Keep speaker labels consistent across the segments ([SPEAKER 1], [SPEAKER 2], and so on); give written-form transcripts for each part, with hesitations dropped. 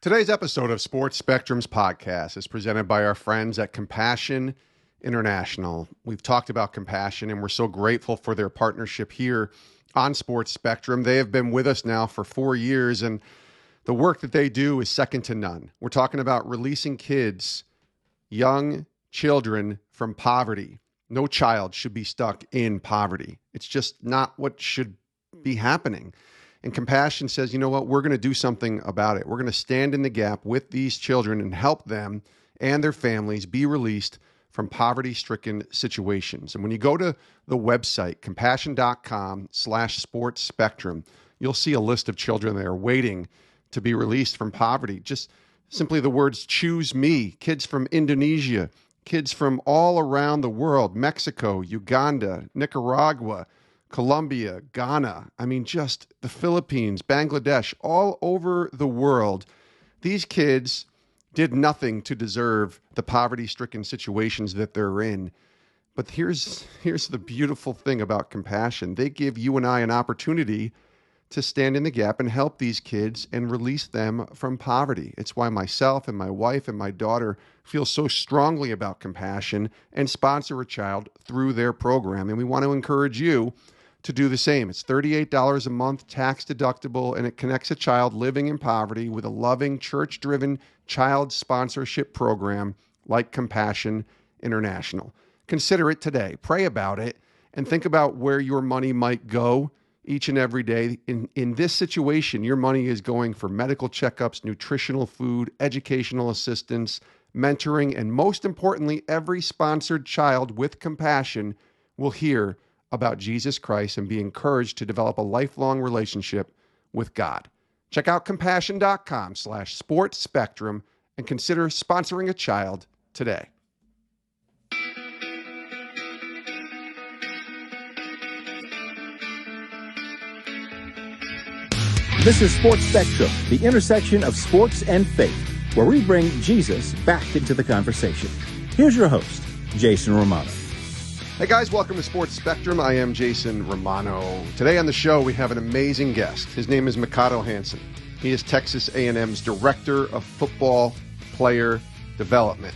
[SPEAKER 1] Today's episode of Sports Spectrum's podcast is presented by our friends at Compassion International. We've talked about Compassion, and we're so grateful for their partnership here on Sports Spectrum. They have been with us now for 4 years, and the work that they do is second to none. We're talking about releasing kids, young children, from poverty. No child should be stuck in poverty. It's just not what should be happening. And Compassion says, you know what, we're going to do something about it. We're going to stand in the gap with these children and help them and their families be released from poverty-stricken situations. And when you go to the website, compassion.com/sportsspectrum, you'll see a list of children that are waiting to be released from poverty. Just simply the words, choose me, kids from Indonesia, kids from all around the world, Mexico, Uganda, Nicaragua, Colombia, Ghana, just the Philippines, Bangladesh, all over the world. These kids did nothing to deserve the poverty-stricken situations that they're in. But here's the beautiful thing about Compassion. They give you and I an opportunity to stand in the gap and help these kids and release them from poverty. It's why myself and my wife and my daughter feel so strongly about Compassion and sponsor a child through their program. And we want to encourage you to do the same. It's $38 a month, tax deductible, and it connects a child living in poverty with a loving, church-driven child sponsorship program like Compassion International. Consider it today. Pray about it and think about where your money might go each and every day. In this situation, your money is going for medical checkups, nutritional food, educational assistance, mentoring, and most importantly, every sponsored child with Compassion will hear about Jesus Christ and be encouraged to develop a lifelong relationship with God. Check out compassion.com/sportsspectrum and consider sponsoring a child today.
[SPEAKER 2] This is Sports Spectrum, the intersection of sports and faith, where we bring Jesus back into the conversation. Here's your host, Jason Romano.
[SPEAKER 1] Hey guys, welcome to Sports Spectrum. I am Jason Romano. Today on the show, we have an amazing guest. His name is Mikado Hinson. He is Texas A&M's Director of Football Player Development.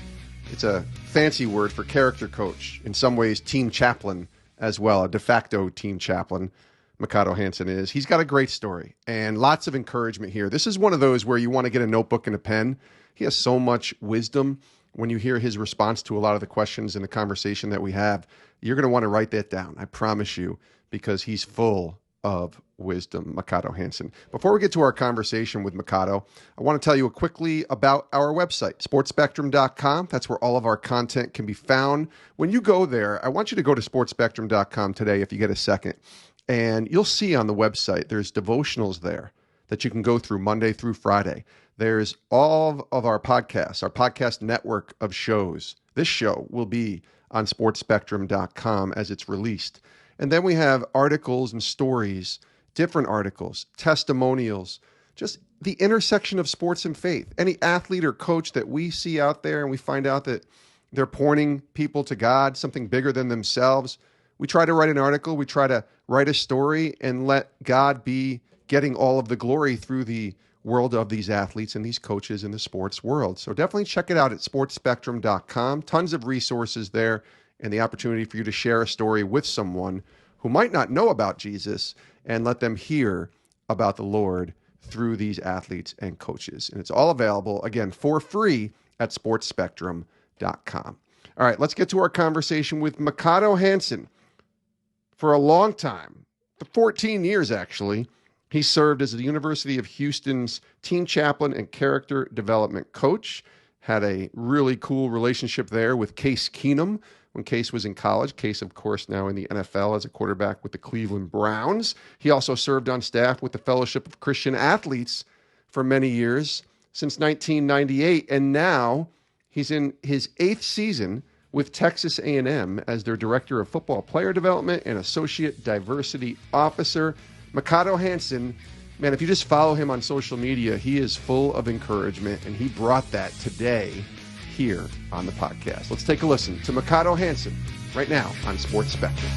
[SPEAKER 1] It's a fancy word for character coach. In some ways, team chaplain as well, a de facto team chaplain. Mikado Hinson is. He's got a great story and lots of encouragement here. This is one of those where you want to get a notebook and a pen. He has so much wisdom. When you hear his response to a lot of the questions in the conversation that we have, you're going to want to write that down. I promise you, because he's full of wisdom, Mikado Hinson. Before we get to our conversation with Mikado, I want to tell you quickly about our website, sportsspectrum.com. That's where all of our content can be found. When you go there, I want you to go to sportsspectrum.com today if you get a second. And you'll see on the website, there's devotionals there that you can go through Monday through Friday. There's all of our podcasts, our podcast network of shows. This show will be on sportsspectrum.com as it's released. And then we have articles and stories, different articles, testimonials, just the intersection of sports and faith. Any athlete or coach that we see out there and we find out that they're pointing people to God, something bigger than themselves, we try to write an article, we try to write a story and let God be getting all of the glory through the world of these athletes and these coaches in the sports world. So definitely check it out at sportsspectrum.com. Tons of resources there and the opportunity for you to share a story with someone who might not know about Jesus and let them hear about the Lord through these athletes and coaches. And it's all available, again, for free at sportsspectrum.com. All right, let's get to our conversation with Mikado Hinson. For a long time, 14 years actually, he served as the University of Houston's team chaplain and character development coach, had a really cool relationship there with Case Keenum when Case was in college. Case, of course, now in the NFL as a quarterback with the Cleveland Browns. He also served on staff with the Fellowship of Christian Athletes for many years, since 1998, and now he's in his 8th season with Texas A&M as their Director of Football Player Development and Associate Diversity Officer. Mikado Hinson, man, if you just follow him on social media, he is full of encouragement, and he brought that today here on the podcast. Let's take a listen to Mikado Hinson right now on Sports Spectrum.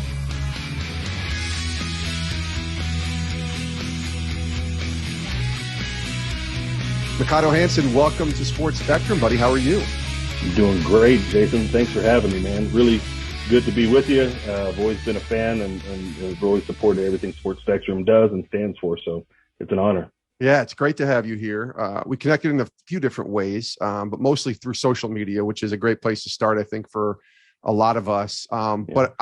[SPEAKER 1] Mikado Hinson, welcome to Sports Spectrum, buddy. How are you?
[SPEAKER 3] I'm doing great, Jason. Thanks for having me, man. Really good to be with you. I've always been a fan and have always supported everything Sports Spectrum does and stands for, so it's an honor.
[SPEAKER 1] Yeah, it's great to have you here. We connected in a few different ways, but mostly through social media, which is a great place to start, I think, for a lot of us. But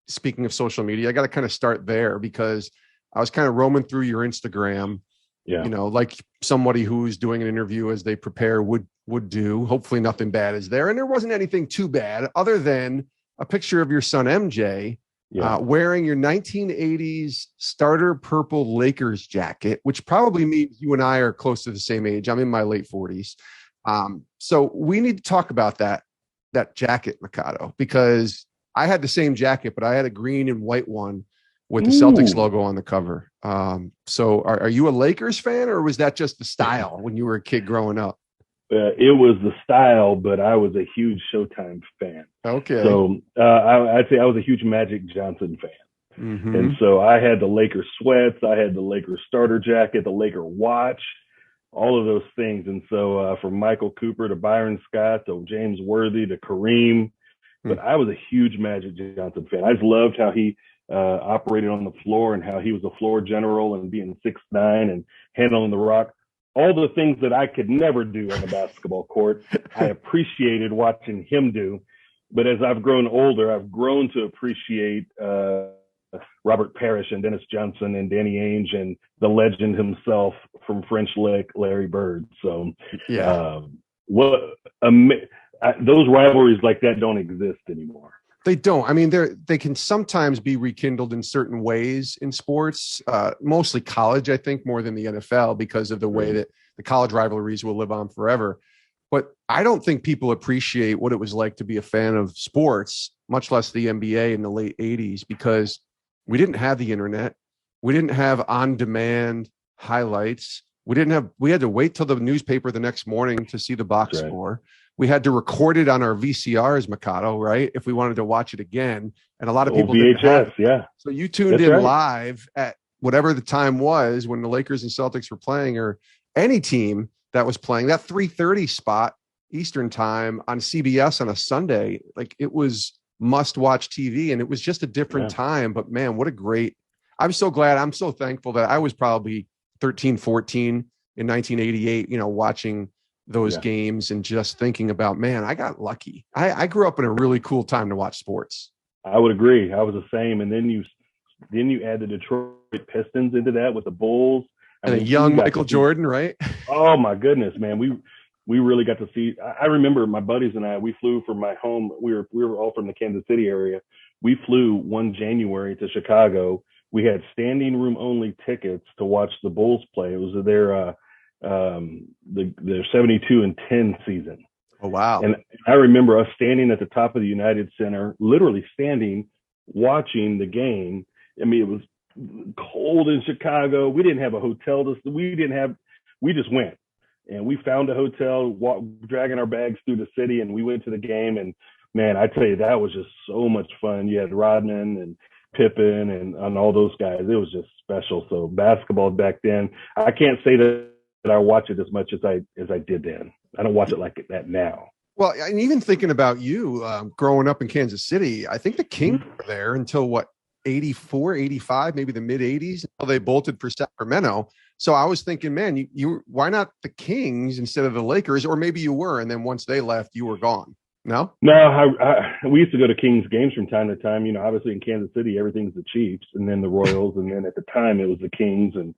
[SPEAKER 1] speaking of social media, I got to kind of start there because I was kind of roaming through your Instagram.
[SPEAKER 3] Yeah.
[SPEAKER 1] You know, like somebody who's doing an interview as they prepare would do. Hopefully nothing bad is there. And there wasn't anything too bad other than a picture of your son, MJ, wearing your 1980s starter purple Lakers jacket, which probably means you and I are close to the same age. I'm in my late 40s. So we need to talk about that jacket, Mikado, because I had the same jacket, but I had a green and white one with the Celtics logo on the cover. So are you a Lakers fan, or was that just the style when you were a kid growing up?
[SPEAKER 3] It was the style, but I was a huge Showtime fan.
[SPEAKER 1] Okay.
[SPEAKER 3] So I'd say I was a huge Magic Johnson fan. Mm-hmm. And so I had the Lakers sweats, I had the Lakers starter jacket, the Laker watch, all of those things. And so from Michael Cooper to Byron Scott to James Worthy to Kareem, but I was a huge Magic Johnson fan. I just loved how he operated on the floor and how he was a floor general and being 6'9" and handling the rock. All the things that I could never do on the basketball court, I appreciated watching him do. But as I've grown older, I've grown to appreciate Robert Parrish and Dennis Johnson and Danny Ainge and the legend himself from French Lick, Larry Bird. So those rivalries like that don't exist anymore.
[SPEAKER 1] They don't. I mean, they can sometimes be rekindled in certain ways in sports, mostly college, I think, more than the NFL because of the way that the college rivalries will live on forever. But I don't think people appreciate what it was like to be a fan of sports, much less the NBA in the late 80s, because we didn't have the internet. We didn't have on-demand highlights. We had to wait till the newspaper the next morning to see the box score. We had to record it on our VCRs, Mikado, right? If we wanted to watch it again. And a lot of people
[SPEAKER 3] VHS, yeah.
[SPEAKER 1] So you tuned in live at whatever the time was when the Lakers and Celtics were playing, or any team that was playing, that 3:30 spot Eastern time on CBS on a Sunday. Like, it was must-watch TV, and it was just a different time. But, man, I'm so glad. I'm so thankful that I was probably 13, 14 in 1988, watching those games and just thinking about, man, I got lucky. I grew up in a really cool time to watch sports.
[SPEAKER 3] I would agree. I was the same. And then you add the Detroit Pistons into that with the Bulls.
[SPEAKER 1] And a young Michael Jordan, right?
[SPEAKER 3] Oh my goodness, man. We really got to see. I remember my buddies and I, we flew from my home. We were all from the Kansas City area. We flew one January to Chicago. We had standing room only tickets to watch the Bulls play. It was their 72-10 season.
[SPEAKER 1] Oh, wow.
[SPEAKER 3] And I remember us standing at the top of the United Center, literally standing, watching the game. I mean, it was cold in Chicago. We didn't have a hotel. We just went. And we found a hotel, dragging our bags through the city, and we went to the game. And, man, I tell you, that was just so much fun. You had Rodman and Pippen and all those guys. It was just special. So basketball back then, I can't say that I watch it as much as I did then. I don't watch it like that now.
[SPEAKER 1] Well, and even thinking about you growing up in Kansas City, I think the Kings were there until 84, 85, maybe the mid 80s, until they bolted for Sacramento. So I was thinking, man, you why not the Kings instead of the Lakers? Or maybe you were, and then once they left, you were gone. No,
[SPEAKER 3] we used to go to Kings games from time to time. Obviously in Kansas City, everything's the Chiefs, and then the Royals, and then at the time it was the Kings. And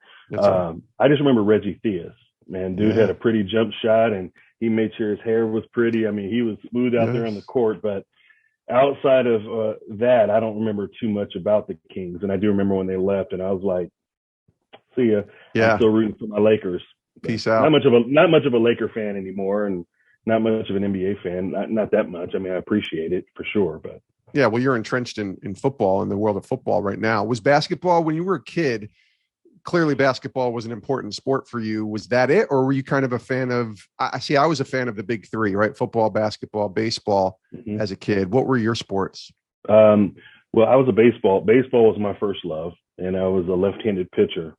[SPEAKER 3] I just remember Reggie Theus. Man, dude had a pretty jump shot, and he made sure his hair was pretty. I mean, he was smooth out there on the court. But outside of that, I don't remember too much about the Kings. And I do remember when they left, and I was like, "See ya." Yeah, I'm still rooting for my Lakers.
[SPEAKER 1] Peace out.
[SPEAKER 3] Not much of a Laker fan anymore, and not much of an NBA fan. Not that much. I mean, I appreciate it for sure, but
[SPEAKER 1] yeah. Well, you're entrenched in football, in the world of football right now. Was basketball when you were a kid? Clearly, basketball was an important sport for you. Was that it, or were you kind of a fan of? I was a fan of the big three, right? Football, basketball, baseball. As a kid, what were your sports?
[SPEAKER 3] Well, I was a baseball. Baseball was my first love, and I was a left-handed pitcher.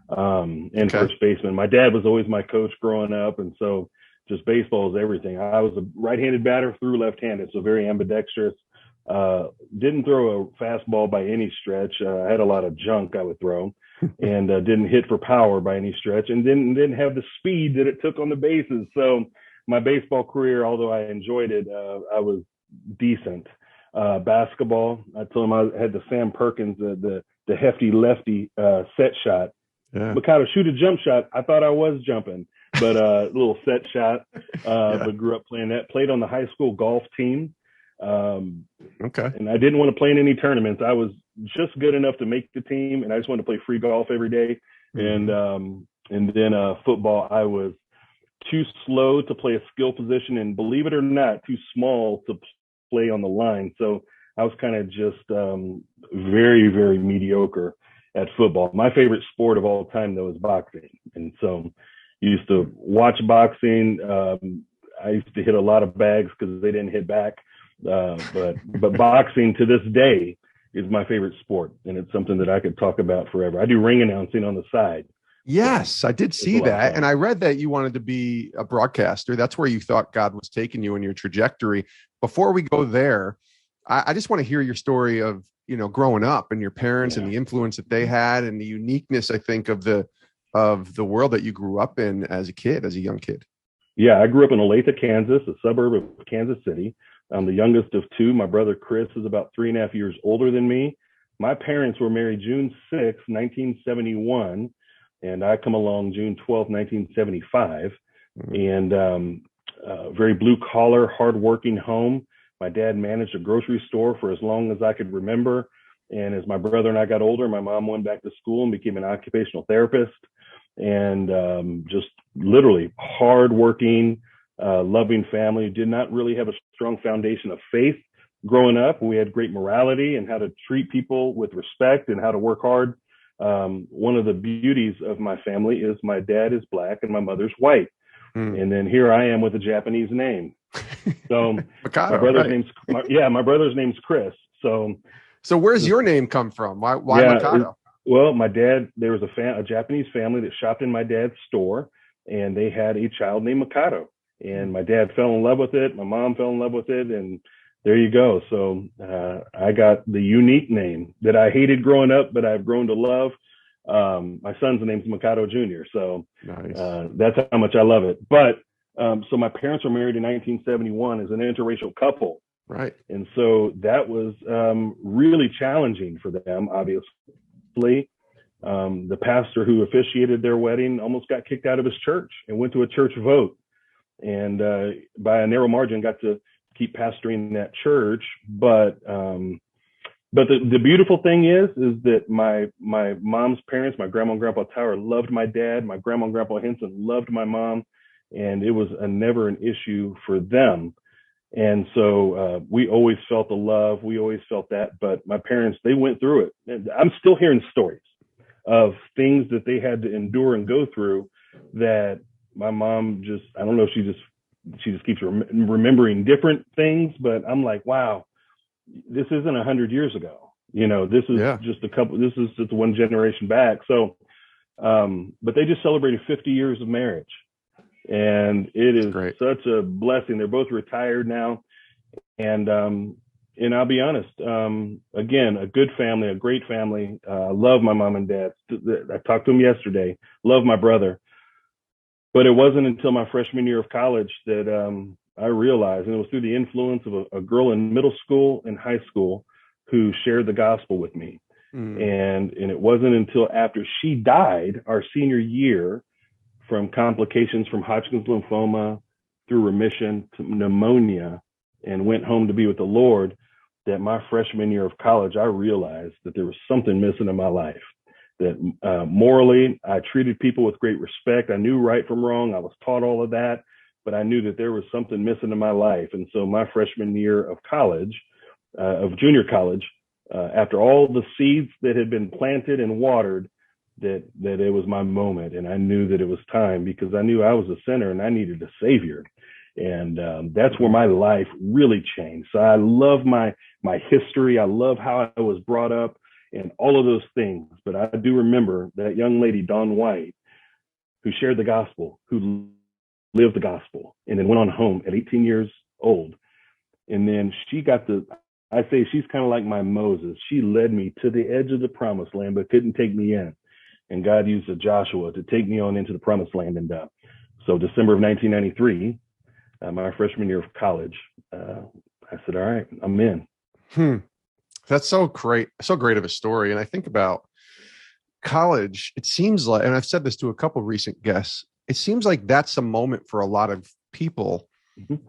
[SPEAKER 3] and first baseman. My dad was always my coach growing up, and so just baseball is everything. I was a right-handed batter, threw left-handed, so very ambidextrous. Didn't throw a fastball by any stretch. I had a lot of junk I would throw, and didn't hit for power by any stretch, and didn't have the speed that it took on the bases. So my baseball career, although I enjoyed it, I was decent. Basketball, I told him I had the Sam Perkins, the hefty lefty set shot.
[SPEAKER 1] Yeah.
[SPEAKER 3] Mikado, shoot a jump shot. I thought I was jumping, but a little set shot. But grew up playing that. Played on the high school golf team.
[SPEAKER 1] Okay.
[SPEAKER 3] And I didn't want to play in any tournaments. I was just good enough to make the team, and I just wanted to play free golf every day. And then football, I was too slow to play a skill position, and believe it or not, too small to play on the line. So I was kind of just very, very mediocre at football. My favorite sport of all time, though, is boxing. And so I used to watch boxing. I used to hit a lot of bags because they didn't hit back. But boxing to this day is my favorite sport, and it's something that I could talk about forever. I do ring announcing on the side.
[SPEAKER 1] Yes, I did see that. And I read that you wanted to be a broadcaster. That's where you thought God was taking you in your trajectory. Before we go there, I just want to hear your story of, growing up and your parents and the influence that they had and the uniqueness, I think, of the world that you grew up in as a young kid.
[SPEAKER 3] Yeah, I grew up in Olathe, Kansas, a suburb of Kansas City. I'm the youngest of two. My brother Chris is about 3.5 years older than me. My parents were married June 6, 1971, and I come along June 12, 1975. And very blue collar, hardworking home. My dad managed a grocery store for as long as I could remember. And as my brother and I got older, my mom went back to school and became an occupational therapist. And just literally hardworking, loving family. Did not really have a strong foundation of faith growing up. We had great morality and how to treat people with respect and how to work hard. One of the beauties of my family is my dad is black and my mother's white. And then here I am with a Japanese name. So
[SPEAKER 1] Mikado,
[SPEAKER 3] my brother's name's Chris. So
[SPEAKER 1] where's your name come from? Why Mikado?
[SPEAKER 3] Well, my dad, there was a Japanese family that shopped in my dad's store, and they had a child named Mikado. And my dad fell in love with it. My mom fell in love with it. And there you go. So I got the unique name that I hated growing up, but I've grown to love. My son's name's Mikado Jr. So nice. That's how much I love it. But so my parents were married in 1971 as an interracial couple.
[SPEAKER 1] Right.
[SPEAKER 3] And so that was really challenging for them, obviously. The pastor who officiated their wedding almost got kicked out of his church and went to a church vote. And by a narrow margin, got to keep pastoring that church. But the beautiful thing is that my mom's parents, my grandma and grandpa Tower, loved my dad. My grandma and grandpa Hinson loved my mom, and it was never an issue for them. And so we always felt the love. We always felt that. But my parents, they went through it. And I'm still hearing stories of things that they had to endure and go through that my mom just, I don't know if she just keeps remembering different things, but I'm like, wow, this isn't 100 years ago. This is this is just one generation back. So, but they just celebrated 50 years of marriage, and it is such a blessing. They're both retired now. And I'll be honest, again, a good family, a great family. I love my mom and dad. I talked to them yesterday, love my brother. But it wasn't until my freshman year of college that I realized, and it was through the influence of a girl in middle school and high school who shared the gospel with me. And it wasn't until after she died our senior year from complications from Hodgkin's lymphoma through remission to pneumonia and went home to be with the Lord that my freshman year of college, I realized that there was something missing in my life. That morally, I treated people with great respect. I knew right from wrong. I was taught all of that, but I knew that there was something missing in my life. And so my freshman year of college, of junior college, after all the seeds that had been planted and watered, that it was my moment. And I knew that it was time because I knew I was a sinner and I needed a savior. And that's where my life really changed. So I love my history. I love how I was brought up. and all of those things. But I do remember that young lady, Dawn White, who shared the gospel, who lived the gospel, and then went on home at 18 years old. And then I say she's kind of like my Moses. She led me to the edge of the promised land, but couldn't take me in. And God used a Joshua to take me on into the promised land. And so December of 1993, my freshman year of college, I said, all right, I'm in.
[SPEAKER 1] That's so great. So great of a story. And I think about college, it seems like, and I've said this to a couple of recent guests, it seems like that's a moment for a lot of people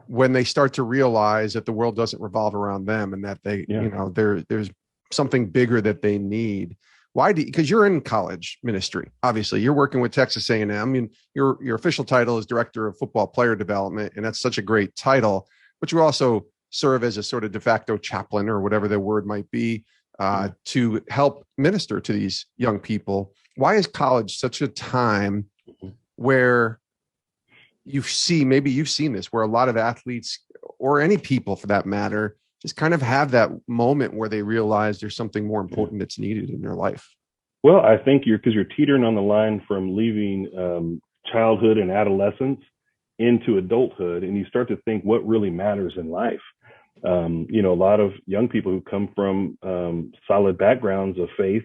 [SPEAKER 1] when they start to realize that the world doesn't revolve around them and that they, there's something bigger that they need. Why because you're in college ministry, obviously you're working with Texas A&M, and your official title is Director of Football Player Development. And that's such a great title, but you also serve as a sort of de facto chaplain, or whatever the word might be, to help minister to these young people. Why is college such a time where maybe you've seen this, where a lot of athletes, or any people for that matter, just kind of have that moment where they realize there's something more important that's needed in their life?
[SPEAKER 3] Well, I think you're teetering on the line from leaving childhood and adolescence into adulthood, and you start to think what really matters in life. A lot of young people who come from solid backgrounds of faith,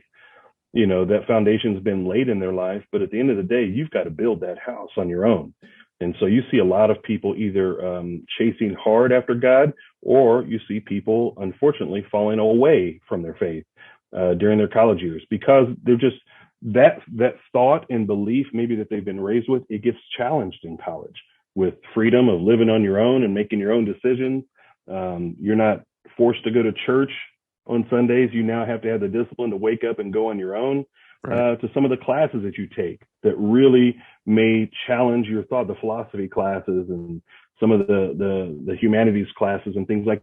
[SPEAKER 3] that foundation's been laid in their life, but at the end of the day, you've got to build that house on your own. And so you see a lot of people either chasing hard after God, or you see people, unfortunately, falling away from their faith during their college years, because they're just that thought and belief maybe that they've been raised with, it gets challenged in college with freedom of living on your own and making your own decisions. You're not forced to go to church on Sundays. You now have to have the discipline to wake up and go on your own. Right. To some of the classes that you take that really may challenge your thought, the philosophy classes and some of the humanities classes and things like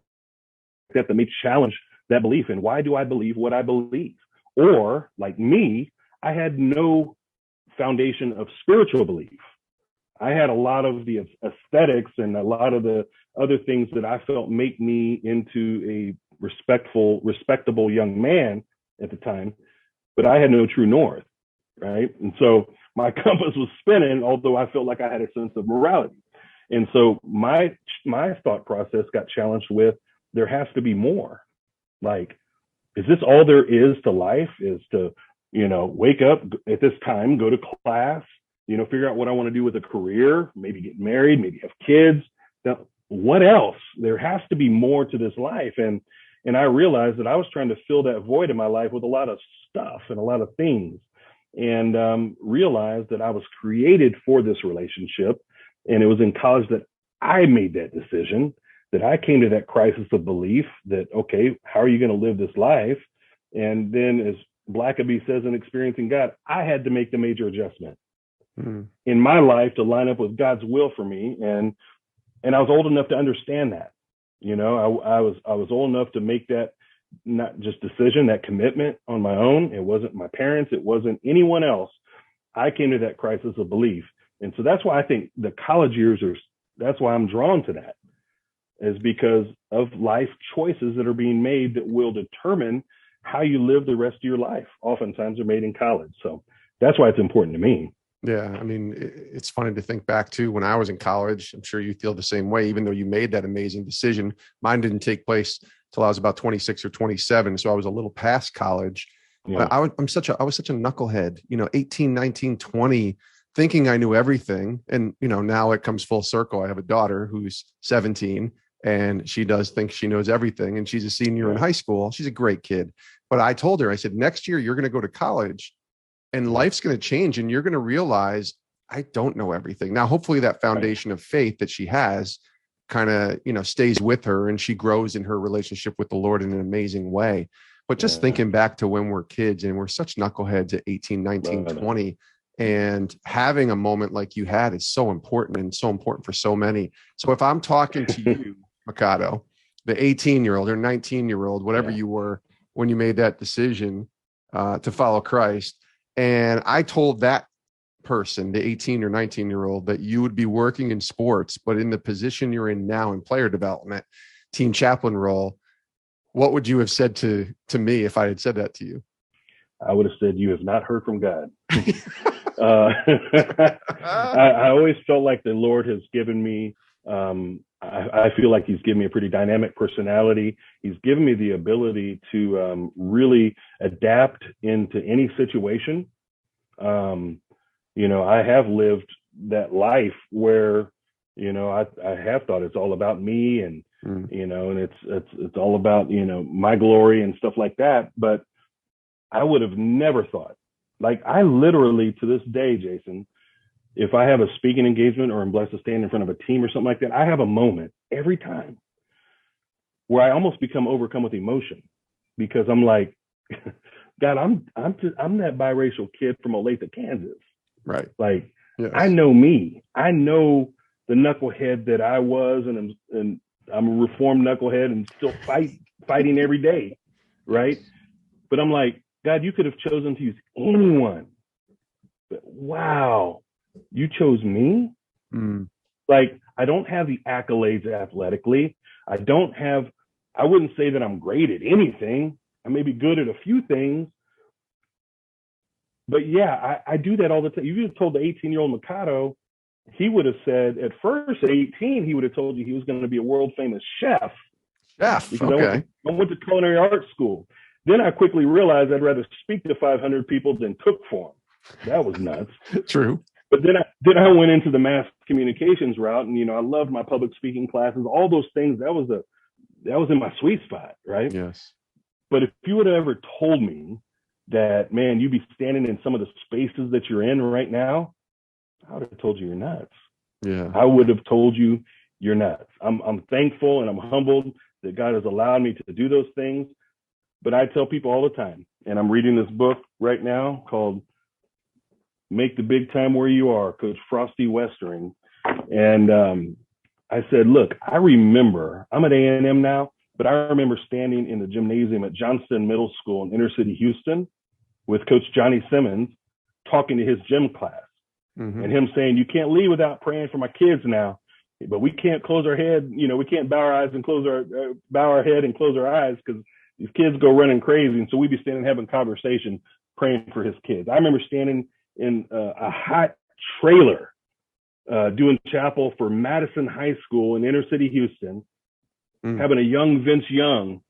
[SPEAKER 3] that may challenge that belief. And why do I believe what I believe? Or like me, I had no foundation of spiritual belief. I had a lot of the aesthetics and a lot of the other things that I felt make me into a respectable young man at the time, but I had no true north, right? And so my compass was spinning, although I felt like I had a sense of morality. And so my thought process got challenged with, there has to be more. Like, is this all there is to life? Is to, wake up at this time, go to class, figure out what I want to do with a career, maybe get married, maybe have kids. Now, what else? There has to be more to this life. And I realized that I was trying to fill that void in my life with a lot of stuff and a lot of things, and realized that I was created for this relationship. And it was in college that I made that decision, that I came to that crisis of belief that, okay, how are you going to live this life? And then, as Blackaby says in Experiencing God, I had to make the major adjustment in my life to line up with God's will for me. And I was old enough to understand that. I was old enough to make that not just decision, that commitment on my own. It wasn't my parents. It wasn't anyone else. I came to that crisis of belief. And so that's why I think the college years that's why I'm drawn to that, is because of life choices that are being made that will determine how you live the rest of your life. Oftentimes are made in college. So that's why it's important to me.
[SPEAKER 1] Yeah. I mean, it's funny to think back to when I was in college. I'm sure you feel the same way, even though you made that amazing decision. Mine didn't take place till I was about 26 or 27. So I was a little past college. Yeah. But I was such a knucklehead, 18, 19, 20, thinking I knew everything. And, now it comes full circle. I have a daughter who's 17 and she does think she knows everything. And she's a senior in high school. She's a great kid. But I told her, I said, next year, you're going to go to college and life's going to change. And you're going to realize I don't know everything. Now, hopefully that foundation of faith that she has kind of, stays with her and she grows in her relationship with the Lord in an amazing way. But just thinking back to when we're kids and we're such knuckleheads at 18, 19, 20, and having a moment like you had is so important and so important for so many. So if I'm talking to you, Mikado, the 18-year-old or 19-year-old, whatever you were when you made that decision to follow Christ, and I told that person, the 18 or 19-year-old, that you would be working in sports, but in the position you're in now in player development, team chaplain role, what would you have said to me if I had said that to you?
[SPEAKER 3] I would have said, you have not heard from God. I always felt like the Lord has given me, I feel like he's given me a pretty dynamic personality. He's given me the ability to really adapt into any situation. I have lived that life where, I have thought it's all about me and, and it's all about, my glory and stuff like that. But I would have never thought, like, I literally to this day, Jason, if I have a speaking engagement or I'm blessed to stand in front of a team or something like that, I have a moment every time where I almost become overcome with emotion because I'm like, God, I'm that biracial kid from Olathe, Kansas.
[SPEAKER 1] Right.
[SPEAKER 3] Like,
[SPEAKER 1] yes.
[SPEAKER 3] I know me. I know the knucklehead that I was, and I'm a reformed knucklehead and still fighting every day, right? But I'm like, God, you could have chosen to use anyone. But wow, you chose me? Like, I don't have the accolades athletically. I wouldn't say that I'm great at anything. I may be good at a few things. But yeah, I do that all the time. You just told the 18-year-old Mikado, he would have said at first, at 18, he would have told you he was going to be a world famous chef. Because
[SPEAKER 1] okay.
[SPEAKER 3] I went to culinary arts school. Then I quickly realized I'd rather speak to 500 people than cook for them. That was nuts.
[SPEAKER 1] True.
[SPEAKER 3] But then I went into the mass communications route, and I loved my public speaking classes, all those things. That was in my sweet spot, right?
[SPEAKER 1] Yes.
[SPEAKER 3] But if you would have ever told me that, man, you'd be standing in some of the spaces that you're in right now, I would have told you you're nuts.
[SPEAKER 1] Yeah.
[SPEAKER 3] I would have told you you're nuts. I'm thankful and I'm humbled that God has allowed me to do those things. But I tell people all the time, and I'm reading this book right now called Make the Big Time Where You Are, Coach Frosty Westering. And I said, look, I remember, I'm at A&M now, but I remember standing in the gymnasium at Johnston Middle School in inner city Houston with Coach Johnny Simmons talking to his gym class. And him saying, you can't leave without praying for my kids now, but we can't close our head. We can't bow our head and close our eyes because these kids go running crazy. And so we'd be standing having conversation, praying for his kids. I remember standing in a hot trailer doing chapel for Madison High School in inner city Houston, having a young Vince Young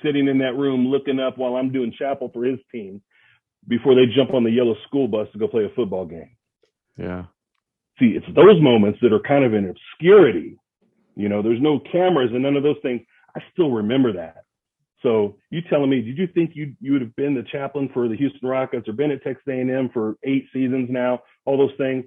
[SPEAKER 3] sitting in that room looking up while I'm doing chapel for his team before they jump on the yellow school bus to go play a football game.
[SPEAKER 1] Yeah.
[SPEAKER 3] See, it's those moments that are kind of in obscurity. There's no cameras and none of those things. I still remember that. So you telling me, did you think you would have been the chaplain for the Houston Rockets or been at Texas A&M for 8 seasons now, all those things?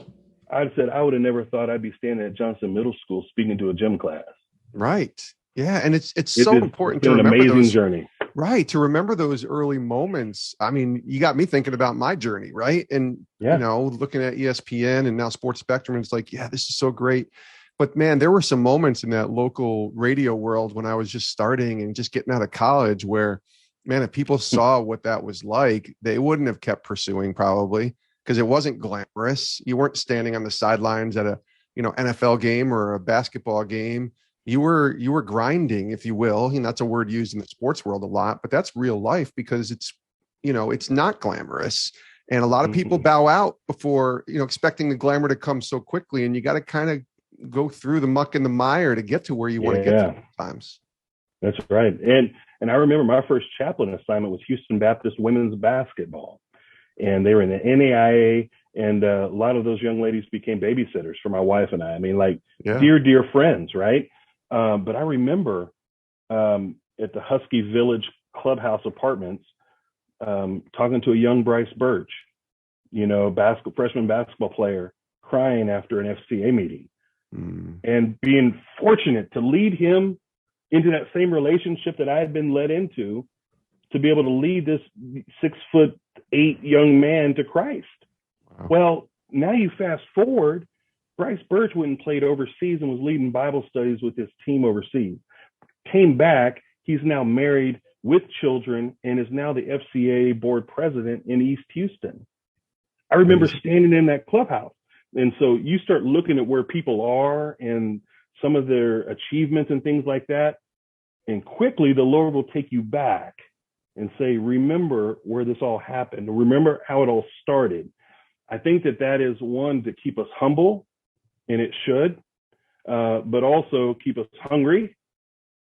[SPEAKER 3] I'd said I would have never thought I'd be standing at Johnston Middle School speaking to a gym class.
[SPEAKER 1] Right. Yeah. And it's so important to remember
[SPEAKER 3] an amazing
[SPEAKER 1] those,
[SPEAKER 3] journey.
[SPEAKER 1] Right. To remember those early moments. I mean, you got me thinking about my journey, right? And, looking at ESPN and now Sports Spectrum, it's like, yeah, this is so great. But man, there were some moments in that local radio world when I was just starting and just getting out of college where, man, if people saw what that was like, they wouldn't have kept pursuing probably because it wasn't glamorous. You weren't standing on the sidelines at a, NFL game or a basketball game. You were grinding, if you will. That's a word used in the sports world a lot, but that's real life because it's, it's not glamorous. And a lot of people bow out before, expecting the glamour to come so quickly. And you got to kind of go through the muck and the mire to get to where you want to get to sometimes.
[SPEAKER 3] That's right. And I remember my first chaplain assignment was Houston Baptist women's basketball. And they were in the NAIA. And a lot of those young ladies became babysitters for my wife and I. I mean, dear friends, right? But I remember at the Husky Village Clubhouse Apartments, talking to a young Bryce Birch, freshman basketball player, crying after an FCA meeting, and being fortunate to lead him into that same relationship that I had been led into, to be able to lead this 6'8" young man to Christ. Wow. Well, now you fast forward, Bryce Birch went and played overseas and was leading Bible studies with his team overseas. Came back, he's now married with children and is now the FCA board president in East Houston. I remember standing in that clubhouse. And so you start looking at where people are and some of their achievements and things like that. And quickly the Lord will take you back and say, remember where this all happened. Remember how it all started. I think that is one to keep us humble, and it should, but also keep us hungry,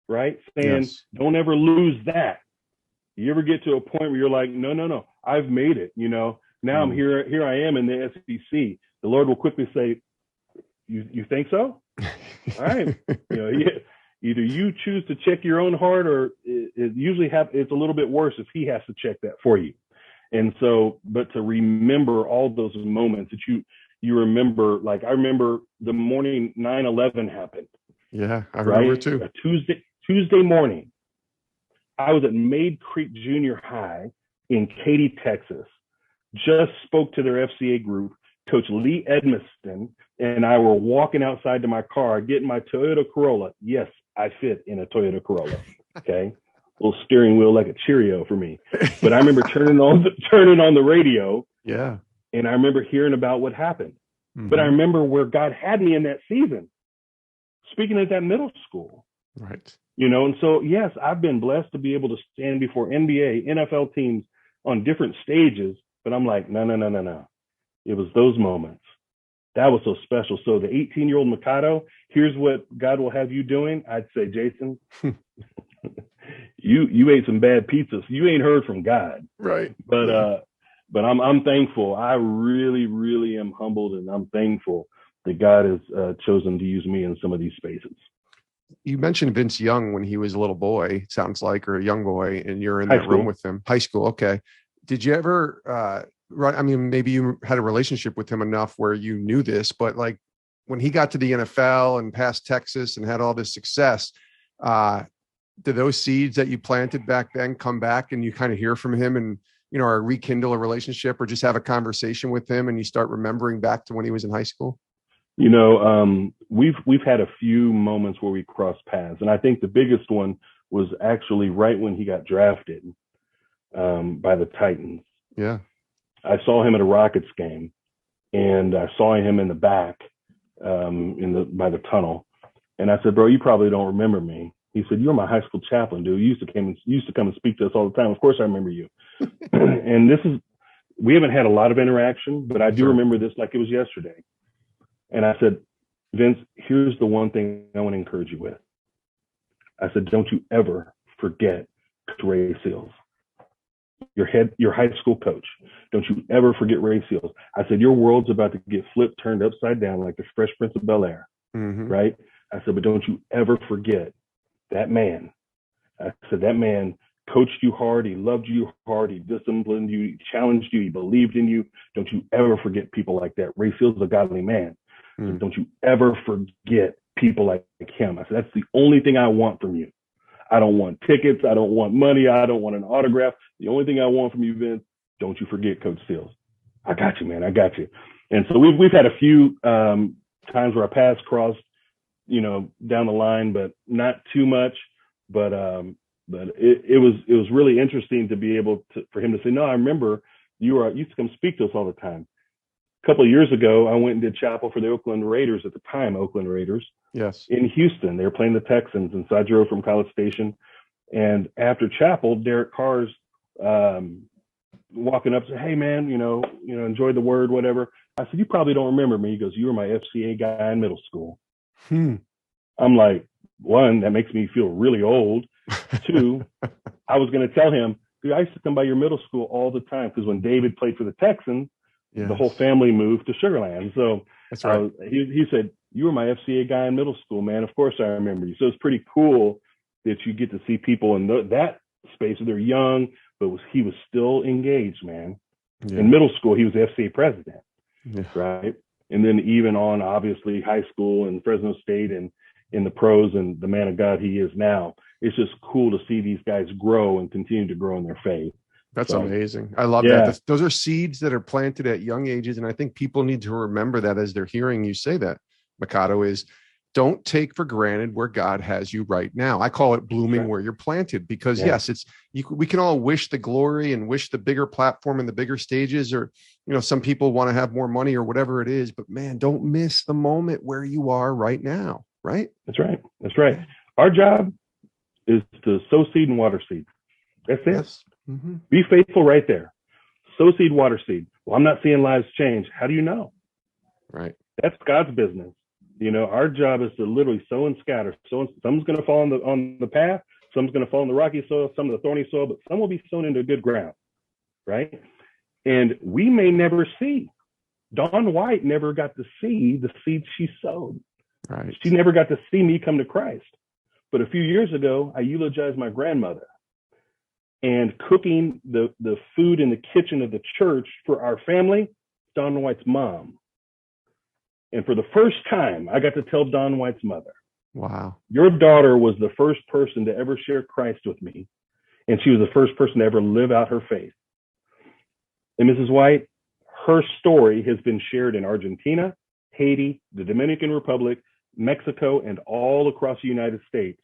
[SPEAKER 3] right? Saying, don't ever lose that. You ever get to a point where you're like, no, I've made it. Now I'm here I am in the SEC. The Lord will quickly say, you think so? All right. Either you choose to check your own heart, or it usually it's a little bit worse if he has to check that for you. And so, but to remember all those moments that you remember, like I remember the morning 9/11 happened.
[SPEAKER 1] Yeah, I remember too.
[SPEAKER 3] A Tuesday morning, I was at Maid Creek Junior High in Katy, Texas. Just spoke to their FCA group. Coach Lee Edmiston and I were walking outside to my car, getting my Toyota Corolla. Yes, I fit in a Toyota Corolla. Okay. Little steering wheel like a Cheerio for me. But I remember turning on the radio.
[SPEAKER 1] Yeah.
[SPEAKER 3] And I remember hearing about what happened. Mm-hmm. But I remember where God had me in that season, speaking at that middle school.
[SPEAKER 1] Right.
[SPEAKER 3] And so, yes, I've been blessed to be able to stand before NBA, NFL teams on different stages. But I'm like, no. It was those moments. That was so special. So the 18-year-old Mikado, here's what God will have you doing. I'd say, Jason, you ate some bad pizzas. You ain't heard from God.
[SPEAKER 1] Right.
[SPEAKER 3] But I'm thankful. I really, really am humbled, and I'm thankful that God has chosen to use me in some of these spaces.
[SPEAKER 1] You mentioned Vince Young when he was a little boy, it sounds like, or a young boy, and you're in
[SPEAKER 3] High
[SPEAKER 1] that
[SPEAKER 3] school.
[SPEAKER 1] room with him. High school. Okay. Did you ever, right? I mean, maybe you had a relationship with him enough where you knew this, but like when he got to the NFL and past Texas and had all this success, did those seeds that you planted back then come back and you kind of hear from him and, or rekindle a relationship or just have a conversation with him and you start remembering back to when he was in high school?
[SPEAKER 3] We've had a few moments where we crossed paths, and I think the biggest one was actually right when he got drafted by the Titans.
[SPEAKER 1] Yeah.
[SPEAKER 3] I saw him at a Rockets game, and I saw him in the back by the tunnel. And I said, bro, you probably don't remember me. He said, you're my high school chaplain, dude. You used to come and speak to us all the time. Of course I remember you. And we haven't had a lot of interaction, but I do remember this like it was yesterday. And I said, Vince, here's the one thing I want to encourage you with. I said, don't you ever forget Ray Seals, your high school coach. Don't you ever forget Ray Seals. I said, your world's about to get flipped, turned upside down like the Fresh Prince of Bel-Air, right? I said, but don't you ever forget that man. I said, that man coached you hard. He loved you hard. He disciplined you. He challenged you. He believed in you. Don't you ever forget people like that. Ray Seals is a godly man. So don't you ever forget people like him. I said, that's the only thing I want from you. I don't want tickets. I don't want money. I don't want an autograph. The only thing I want from you, Vince, don't you forget Coach Seals. I got you, man. I got you. And so we've had a few times where our paths crossed, down the line, but not too much. But it was really interesting to be able for him to say, no, I remember you used to come speak to us all the time. A couple of years ago, I went and did chapel for the Oakland Raiders at the time, Oakland Raiders.
[SPEAKER 1] Yes. In
[SPEAKER 3] Houston. They were playing the Texans. And so I drove from College Station. And after chapel, Derek Carr's walking up and said, hey, man, enjoyed the word, whatever. I said, you probably don't remember me. He goes, you were my FCA guy in middle school. I'm like, one, that makes me feel really old. Two, I was going to tell him, dude, I used to come by your middle school all the time because when David played for the Texans, the whole family moved to Sugar Land. So
[SPEAKER 1] that's right.
[SPEAKER 3] He said, you were my FCA guy in middle school, man. Of course I remember you. So it's pretty cool that you get to see people in that space. They're young, but he was still engaged, man. Yeah. In middle school, he was the FCA president, right? And then even on, obviously, high school and Fresno State and in the pros and the man of God he is now. It's just cool to see these guys grow and continue to grow in their faith.
[SPEAKER 1] That's amazing. I love that. Those are seeds that are planted at young ages. And I think people need to remember that as they're hearing you say that, Mikado, is don't take for granted where God has you right now. I call it blooming where you're planted because we can all wish the glory and wish the bigger platform and the bigger stages, or, some people want to have more money or whatever it is, but man, don't miss the moment where you are right now. Right. That's right.
[SPEAKER 3] That's right. Our job is to sow seed and water seed. That's it.
[SPEAKER 1] Mm-hmm.
[SPEAKER 3] Be faithful right there. Sow seed, water seed. Well, I'm not seeing lives change. How do you know?
[SPEAKER 1] Right.
[SPEAKER 3] That's God's business. Our job is to literally sow and scatter. Some's going to fall on the path. Some's going to fall in the rocky soil, some of the thorny soil, but some will be sown into good ground, right? And we may never see. Dawn White never got to see the seed she sowed.
[SPEAKER 1] Right.
[SPEAKER 3] She never got to see me come to Christ. But a few years ago, I eulogized my grandmother, and cooking the food in the kitchen of the church for our family, Dawn White's mom. And for the first time, I got to tell Dawn White's mother,
[SPEAKER 1] wow,
[SPEAKER 3] your daughter was the first person to ever share Christ with me. And she was the first person to ever live out her faith. And Mrs. White, her story has been shared in Argentina, Haiti, the Dominican Republic, Mexico, and all across the United States.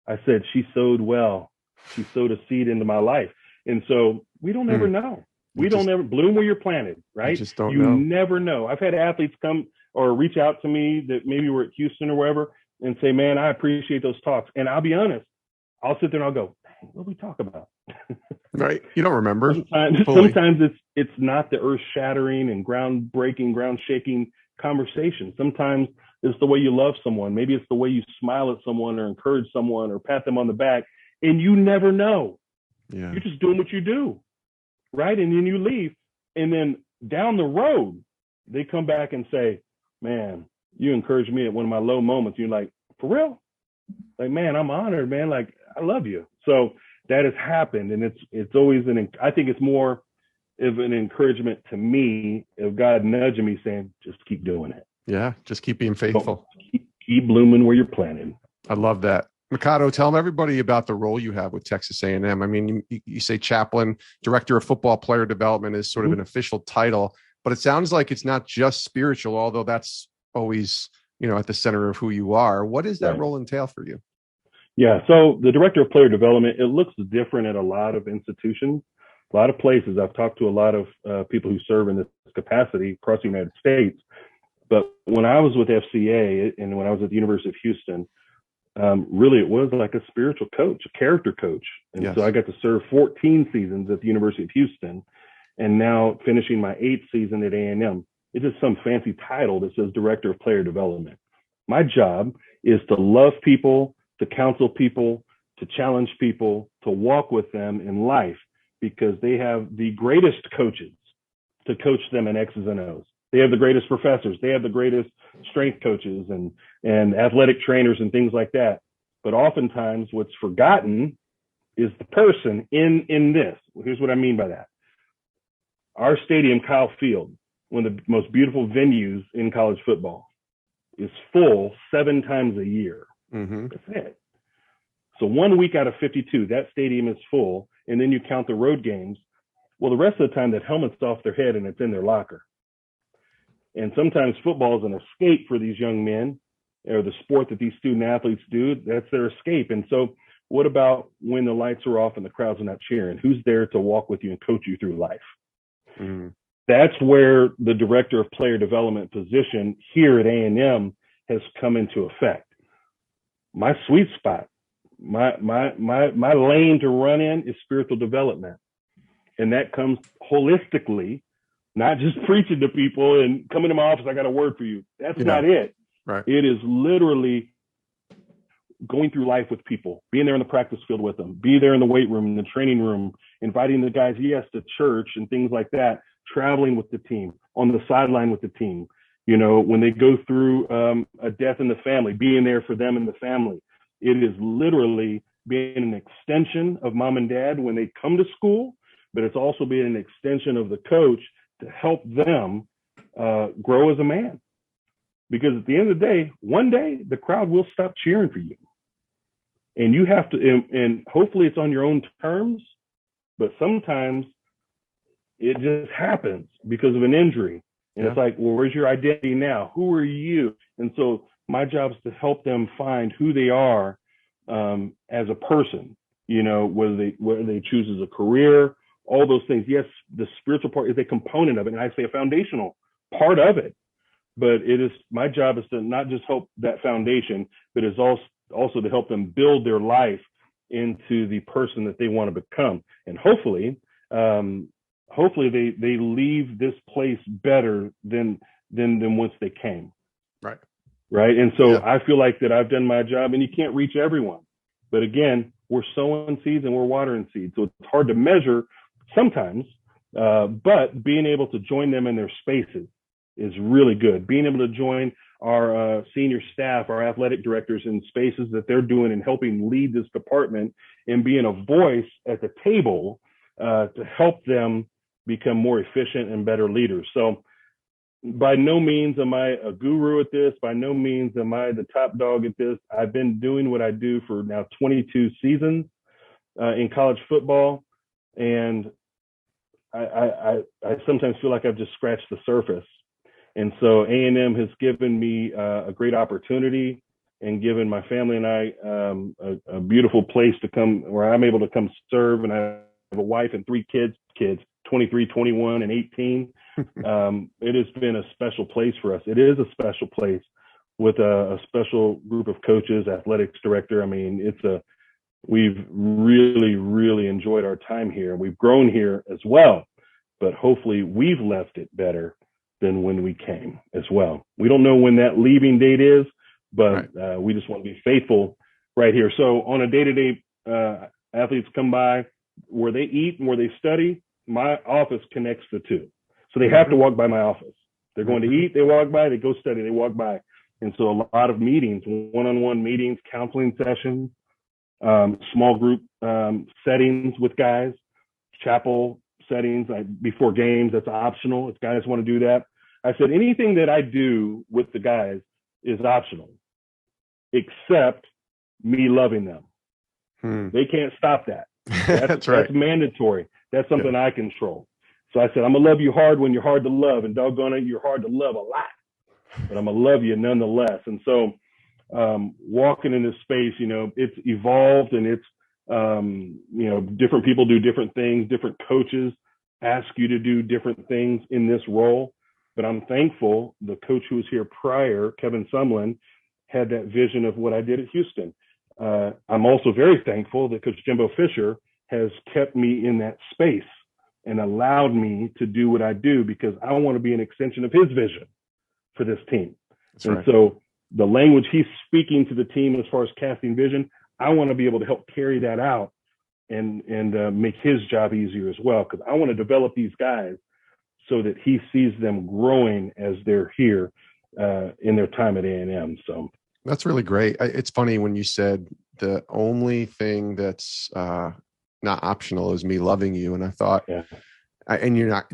[SPEAKER 3] I said, she sowed well. She sowed a seed into my life. And so we don't ever know. We don't ever bloom where you're planted, right?
[SPEAKER 1] You just don't
[SPEAKER 3] you
[SPEAKER 1] know.
[SPEAKER 3] never know. I've had athletes come or reach out to me that maybe were at Houston or wherever and say, man, I appreciate those talks. And I'll be honest, I'll sit there and I'll go, what did we talk about?
[SPEAKER 1] Right. You don't remember.
[SPEAKER 3] Sometimes it's not the earth shattering and ground-breaking, ground-shaking conversation. Sometimes it's the way you love someone. Maybe it's the way you smile at someone or encourage someone or pat them on the back. And you never know.
[SPEAKER 1] Yeah.
[SPEAKER 3] You're just doing what you do, right? And then you leave. And then down the road, they come back and say, man, you encouraged me at one of my low moments. You're like, for real? Like, man, I'm honored, man. Like, I love you. So that has happened. And it's always I think it's more of an encouragement to me of God nudging me saying, just keep doing it.
[SPEAKER 1] Yeah. Just keep being faithful.
[SPEAKER 3] Keep blooming where you're planted.
[SPEAKER 1] I love that. Mikado, tell everybody about the role you have with Texas A&M. I mean, you say chaplain, director of football player development is sort of an official title, but it sounds like it's not just spiritual, although that's always, at the center of who you are. What does that role entail for you?
[SPEAKER 3] Yeah. So the director of player development, it looks different at a lot of institutions, a lot of places. I've talked to a lot of people who serve in this capacity across the United States. But when I was with FCA and when I was at the University of Houston, really, it was like a spiritual coach, a character coach. And so I got to serve 14 seasons at the University of Houston and now finishing my 8th season at A&M. It's just some fancy title that says Director of Player Development. My job is to love people, to counsel people, to challenge people, to walk with them in life because they have the greatest coaches to coach them in X's and O's. They have the greatest professors. They have the greatest strength coaches and athletic trainers and things like that. But oftentimes what's forgotten is the person in this. Here's what I mean by that. Our stadium, Kyle Field, one of the most beautiful venues in college football, is full 7 times a year.
[SPEAKER 1] Mm-hmm.
[SPEAKER 3] That's it. So 1 week out of 52, that stadium is full. And then you count the road games. Well, the rest of the time that helmet's off their head and it's in their locker. And sometimes football is an escape for these young men, or the sport that these student athletes do. That's their escape. And so what about when the lights are off and the crowds are not cheering? Who's there to walk with you and coach you through life?
[SPEAKER 1] Mm-hmm.
[SPEAKER 3] That's where the director of player development position here at A&M has come into effect. My sweet spot, my lane to run in is spiritual development. And that comes holistically, not just preaching to people and coming to my office, I got a word for you. That's not it.
[SPEAKER 1] Right.
[SPEAKER 3] It is literally going through life with people, being there in the practice field with them, be there in the weight room, in the training room, inviting the guys, to church and things like that, traveling with the team, on the sideline with the team, when they go through a death in the family, being there for them and the family. It is literally being an extension of mom and dad when they come to school, but it's also being an extension of the coach to help them grow as a man. Because at the end of the day, one day the crowd will stop cheering for you. And you have to, and hopefully it's on your own terms, but sometimes it just happens because of an injury. And it's like, well, where's your identity now? Who are you? And so my job is to help them find who they are as a person, whether they choose as a career, all those things. Yes, the spiritual part is a component of it, and I say a foundational part of it. But it is my job is to not just help that foundation, but is also to help them build their life into the person that they want to become. And hopefully they leave this place better than once they came. Right. And so I feel like that I've done my job, and you can't reach everyone. But again, we're sowing seeds and we're watering seeds. So it's hard to measure sometimes, but being able to join them in their spaces is really good. Being able to join our senior staff, our athletic directors in spaces that they're doing and helping lead this department and being a voice at the table to help them become more efficient and better leaders. So by no means am I a guru at this. By no means am I the top dog at this. I've been doing what I do for now 22 seasons in college football. And I sometimes feel like I've just scratched the surface. And so A&M has given me a great opportunity and given my family and I a beautiful place to come where I'm able to come serve. And I have a wife and 3 kids, 23, 21, and 18. It has been a special place for us. It is a special place with a special group of coaches, athletics director. I mean, we've really, really enjoyed our time here. We've grown here as well, but hopefully we've left it better than when we came as well. We don't know when that leaving date is, but we just want to be faithful right here. So on a day-to-day, athletes come by where they eat and where they study. My office connects the two. So they have to walk by my office. They're going to eat, they walk by, they go study, they walk by. And so a lot of meetings, one-on-one meetings, counseling sessions, small group settings with guys, chapel settings before games. That's optional if guys want to do that. I said anything that I do with the guys is optional, except me loving them. They can't stop that. That's right. That's mandatory. That's something I control. So I said, I'm going to love you hard when you're hard to love, and doggone it, you're hard to love a lot, but I'm going to love you nonetheless. And so walking in this space, it's evolved, and it's, different people do different things. Different coaches ask you to do different things in this role. But I'm thankful the coach who was here prior, Kevin Sumlin, had that vision of what I did at Houston. I'm also very thankful that Coach Jimbo Fisher has kept me in that space and allowed me to do what I do, because I want to be an extension of his vision for this team. So the language he's speaking to the team as far as casting vision, I want to be able to help carry that out and make his job easier as well, because I want to develop these guys so that he sees them growing as they're here in their time at A&M. So
[SPEAKER 1] that's really great. It's funny when you said the only thing that's not optional is me loving you. And I thought, and you're not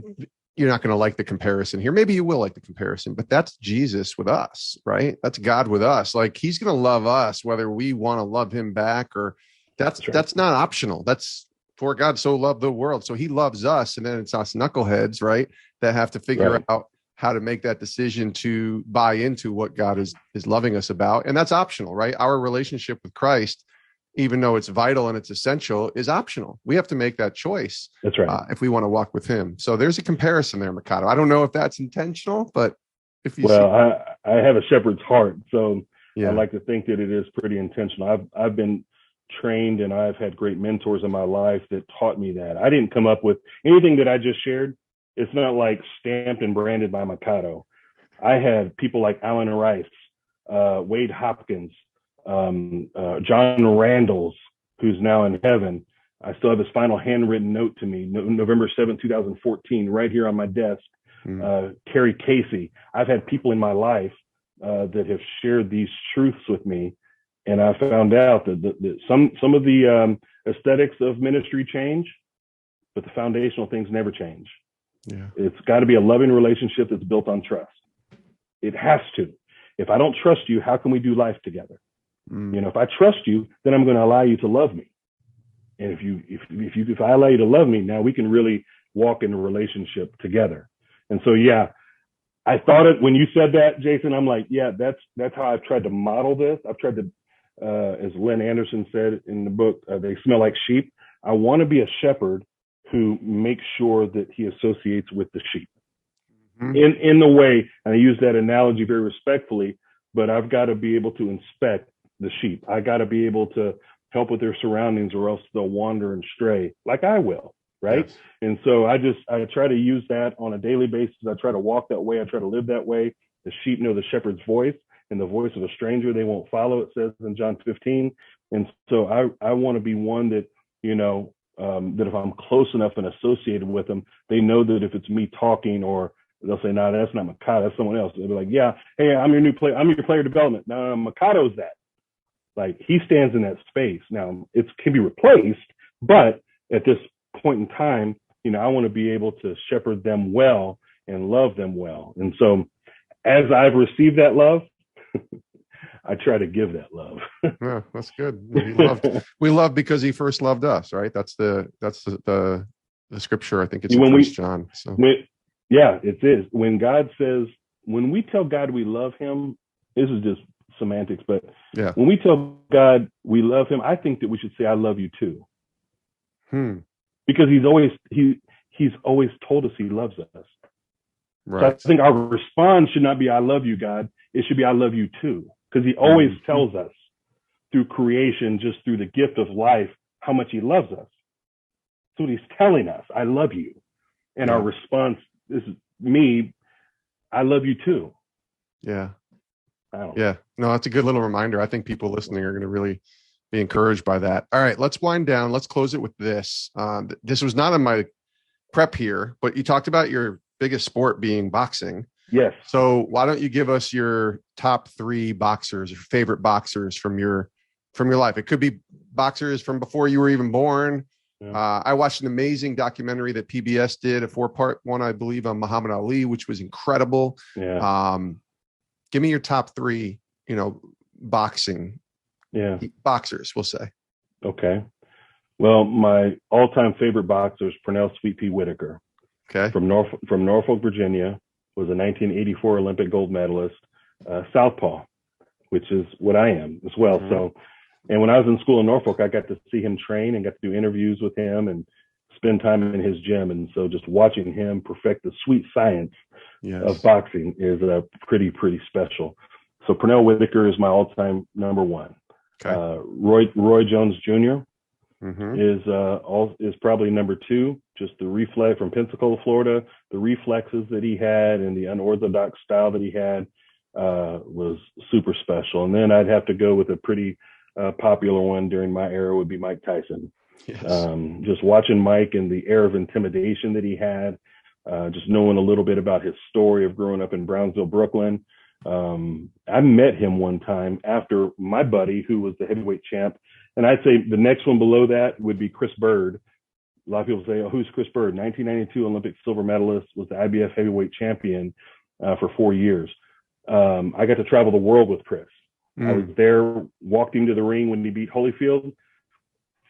[SPEAKER 1] going to like the comparison here. Maybe you will like the comparison, but that's Jesus with us, right? That's God with us. Like, he's going to love us, whether we want to love him back, or that's not optional. That's for God so loved the world. So he loves us. And then it's us knuckleheads, right, that have to figure out how to make that decision to buy into what God is loving us about. And that's optional, right? Our relationship with Christ, even though it's vital and it's essential, is optional. We have to make that choice.
[SPEAKER 3] That's right.
[SPEAKER 1] If we want to walk with him. So there's a comparison there, Mikado. I don't know if that's intentional, but if you
[SPEAKER 3] I have a shepherd's heart. So I like to think that it is pretty intentional. I've been trained, and I've had great mentors in my life that taught me that. I didn't come up with anything that I just shared. It's not like stamped and branded by Mikado. I had people like Alan Rice, Wade Hopkins, John Randalls, who's now in heaven. I still have his final handwritten note to me, November 7, 2014, right here on my desk. Terry Casey. I've had people in my life that have shared these truths with me. And I found out that some of the aesthetics of ministry change, but the foundational things never change. Yeah. It's got to be a loving relationship that's built on trust. It has to. If I don't trust you, how can we do life together? If I trust you, then I'm going to allow you to love me. And if I allow you to love me, now we can really walk in a relationship together. And so, I thought it when you said that, Jason. I'm like, that's how I've tried to model this. I've tried to, as Lynn Anderson said in the book, they smell like sheep. I want to be a shepherd who makes sure that he associates with the sheep in the way, and I use that analogy very respectfully, but I've got to be able to inspect the sheep. I got to be able to help with their surroundings, or else they'll wander and stray, like I will, right?
[SPEAKER 1] Yes.
[SPEAKER 3] And so I try to use that on a daily basis. I try to walk that way. I try to live that way. The sheep know the shepherd's voice, and the voice of a stranger they won't follow, it says in John 15. And so I want to be one that, that if I'm close enough and associated with them, they know that if it's me talking, or they'll say, no, that's not Mikado, that's someone else. They'll be like, yeah, hey, I'm your new player. I'm your player development. No, Mikado's that. Like, he stands in that space. Now, it can be replaced, but at this point in time, I want to be able to shepherd them well and love them well. And so as I've received that love, I try to give that love.
[SPEAKER 1] Yeah, that's good. We love because he first loved us, right? That's the scripture. I think it's in 1 John. So
[SPEAKER 3] it is. When God says, when we tell God we love him, this is just semantics, but
[SPEAKER 1] yeah,
[SPEAKER 3] when we tell God we love him, I think that we should say, I love you too. Because he's always told us he loves us.
[SPEAKER 1] Right.
[SPEAKER 3] So I think our response should not be, I love you, God. It should be, I love you too. Because he always tells us through creation, just through the gift of life, how much he loves us. That's what he's telling us. I love you. And our response is me, I love you too.
[SPEAKER 1] Yeah. Yeah. No, that's a good little reminder. I think people listening are going to really be encouraged by that. All right, let's wind down. Let's close it with this. This was not in my prep here, but you talked about your biggest sport being boxing.
[SPEAKER 3] Yes.
[SPEAKER 1] So why don't you give us your top 3 boxers, your favorite boxers from your life? It could be boxers from before you were even born. Yeah. I watched an amazing documentary that PBS did, a 4-part one, I believe, on Muhammad Ali, which was incredible.
[SPEAKER 3] Yeah.
[SPEAKER 1] Give me your top 3, boxing boxers, we'll say.
[SPEAKER 3] Okay. Well, my all-time favorite boxer is Pernell Sweet Pea Whitaker.
[SPEAKER 1] Okay.
[SPEAKER 3] From Norfolk, Virginia, was a 1984 Olympic gold medalist, southpaw, which is what I am as well. Mm-hmm. So, and when I was in school in Norfolk, I got to see him train and got to do interviews with him and spend time in his gym. And so just watching him perfect the sweet science of boxing is pretty special. So Pernell Whitaker is my all-time number 1. Okay. Roy Jones Jr. is probably number 2. Just the reflex from Pensacola, Florida, the reflexes that he had and the unorthodox style that he had was super special. And then I'd have to go with a pretty popular one during my era would be Mike Tyson. Yes. Just watching Mike and the air of intimidation that he had, just knowing a little bit about his story of growing up in Brownsville, Brooklyn. I met him one time after my buddy, who was the heavyweight champ. And I'd say the next one below that would be Chris Bird. A lot of people say, oh, who's Chris Bird? 1992 Olympic silver medalist, was the IBF heavyweight champion for 4 years. I got to travel the world with Chris. I was there, walked him to the ring when he beat Holyfield,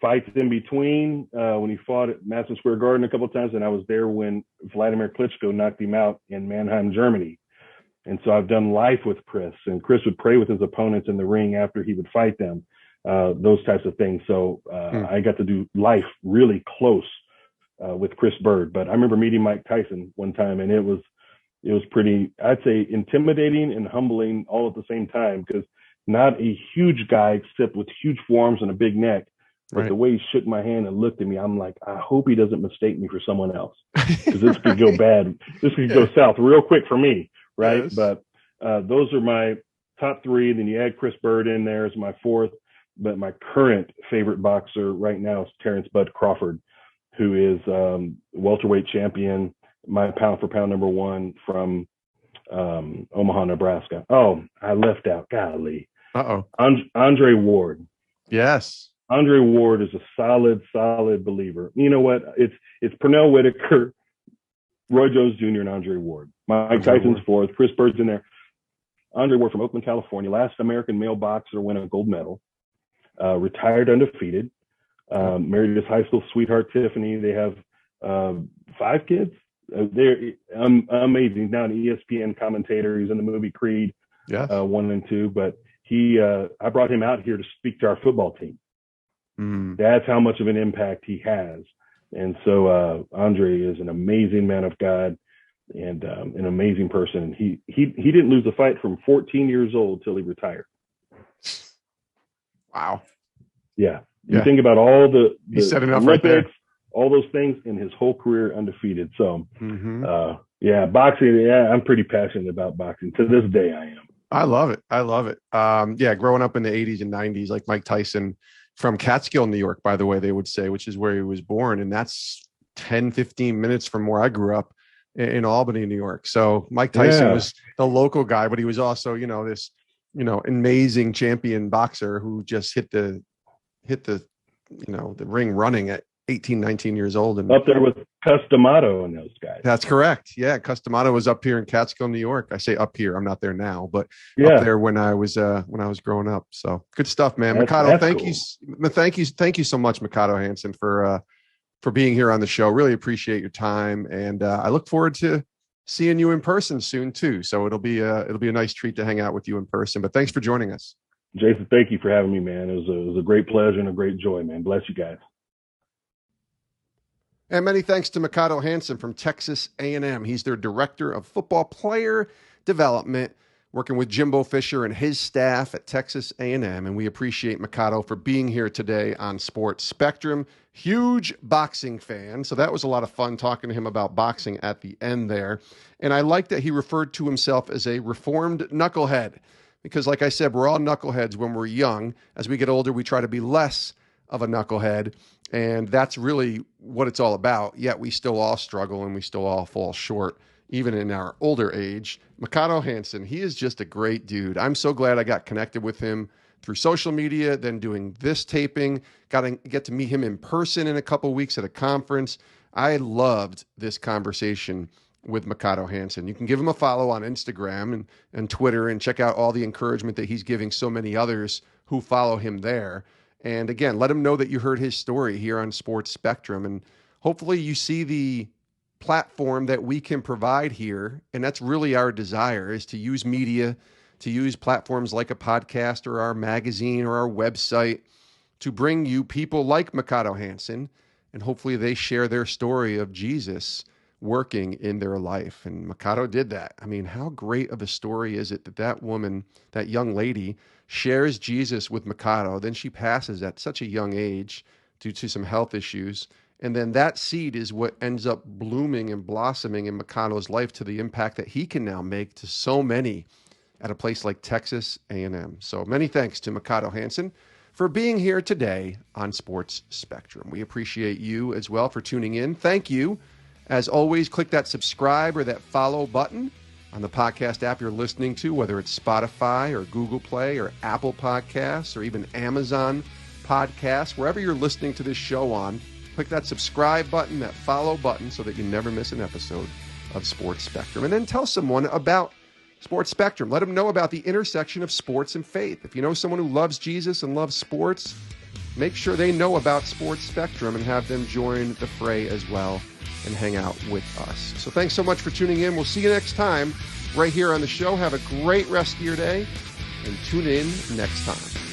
[SPEAKER 3] fights in between when he fought at Madison Square Garden a couple of times. And I was there when Vladimir Klitschko knocked him out in Mannheim, Germany. And so I've done life with Chris, and Chris would pray with his opponents in the ring after he would fight them, those types of things. So I got to do life really close with Chris Bird. But I remember meeting Mike Tyson one time, and it was pretty, I'd say, intimidating and humbling all at the same time, because not a huge guy except with huge forearms and a big neck. But the way he shook my hand and looked at me, I'm like, I hope he doesn't mistake me for someone else, because this could go bad. This could go south real quick for me. Right. Yes. But those are my top 3. Then you add Chris Bird in there as my 4th. But my current favorite boxer right now is Terrence Bud Crawford, who is welterweight champion, my pound for pound number 1 from Omaha, Nebraska. Oh, I left out. Golly. Andre Ward.
[SPEAKER 1] Yes.
[SPEAKER 3] Andre Ward is a solid believer. You know what? It's Pernell Whitaker, Roy Jones Jr., and Andre Ward. Mike Tyson's 4th. Chris Bird's in there. Andre Ward from Oakland, California, last American male boxer to win a gold medal. Retired undefeated. Married his high school sweetheart, Tiffany. They have 5 kids. They're amazing. Now an ESPN commentator. He's in the movie Creed 1 and 2. But I brought him out here to speak to our football team. That's how much of an impact he has. And so Andre is an amazing man of God and an amazing person. He didn't lose a fight from 14 years old till he retired.
[SPEAKER 1] Wow.
[SPEAKER 3] Yeah. You think about all the
[SPEAKER 1] Olympics,
[SPEAKER 3] right there. All those things in his whole career, undefeated. So, boxing. Yeah, I'm pretty passionate about boxing to this day. I am.
[SPEAKER 1] I love it. Growing up in the 80s and 90s, like Mike Tyson from Catskill, New York, by the way, they would say, which is where he was born. And that's 10, 15 minutes from where I grew up in Albany, New York. So Mike Tyson was the local guy, but he was also, this, amazing champion boxer who just hit the ring running at 18, 19 years old. And
[SPEAKER 3] up there with Customato and those guys.
[SPEAKER 1] That's correct. Yeah. Customato was up here in Catskill, New York. I say up here. I'm not there now, but up there when I was growing up. So good stuff, man. Mikado, thank you so much, Mikado Hinson, for being here on the show. Really appreciate your time. And I look forward to seeing you in person soon too. So it'll be a nice treat to hang out with you in person, but thanks for joining us.
[SPEAKER 3] Jason, thank you for having me, man. It was a great pleasure and a great joy, man. Bless you guys.
[SPEAKER 1] And many thanks to Mikado Hinson from Texas A&M. He's their director of football player development, working with Jimbo Fisher and his staff at Texas A&M. And we appreciate Mikado for being here today on Sports Spectrum. Huge boxing fan. So that was a lot of fun talking to him about boxing at the end there. And I like that he referred to himself as a reformed knucklehead, because like I said, we're all knuckleheads when we're young. As we get older, we try to be less of a knucklehead. And that's really what it's all about. Yet we still all struggle and we still all fall short, even in our older age. Mikado Hinson, he is just a great dude. I'm so glad I got connected with him through social media, then doing this taping. Got to get to meet him in person in a couple of weeks at a conference. I loved this conversation with Mikado Hinson. You can give him a follow on Instagram and Twitter and check out all the encouragement that he's giving so many others who follow him there. And again, let him know that you heard his story here on Sports Spectrum. And hopefully you see the platform that we can provide here. And that's really our desire, is to use media, to use platforms like a podcast or our magazine or our website to bring you people like Mikado Hinson. And hopefully they share their story of Jesus working in their life. And Mikado did that. I mean, how great of a story is it that woman, that young lady, shares Jesus with Mikado, then she passes at such a young age due to some health issues. And then that seed is what ends up blooming and blossoming in Mikado's life to the impact that he can now make to so many at a place like Texas A&M. So many thanks to Mikado Hinson for being here today on Sports Spectrum. We appreciate you as well for tuning in. Thank you. As always, click that subscribe or that follow button on the podcast app you're listening to, whether it's Spotify or Google Play or Apple Podcasts or even Amazon Podcasts, wherever you're listening to this show on. Click that subscribe button, that follow button, so that you never miss an episode of Sports Spectrum. And then tell someone about Sports Spectrum. Let them know about the intersection of sports and faith. If you know someone who loves Jesus and loves sports, make sure they know about Sports Spectrum and have them join the fray as well and hang out with us. So thanks so much for tuning in. We'll see you next time right here on the show. Have a great rest of your day and tune in next time.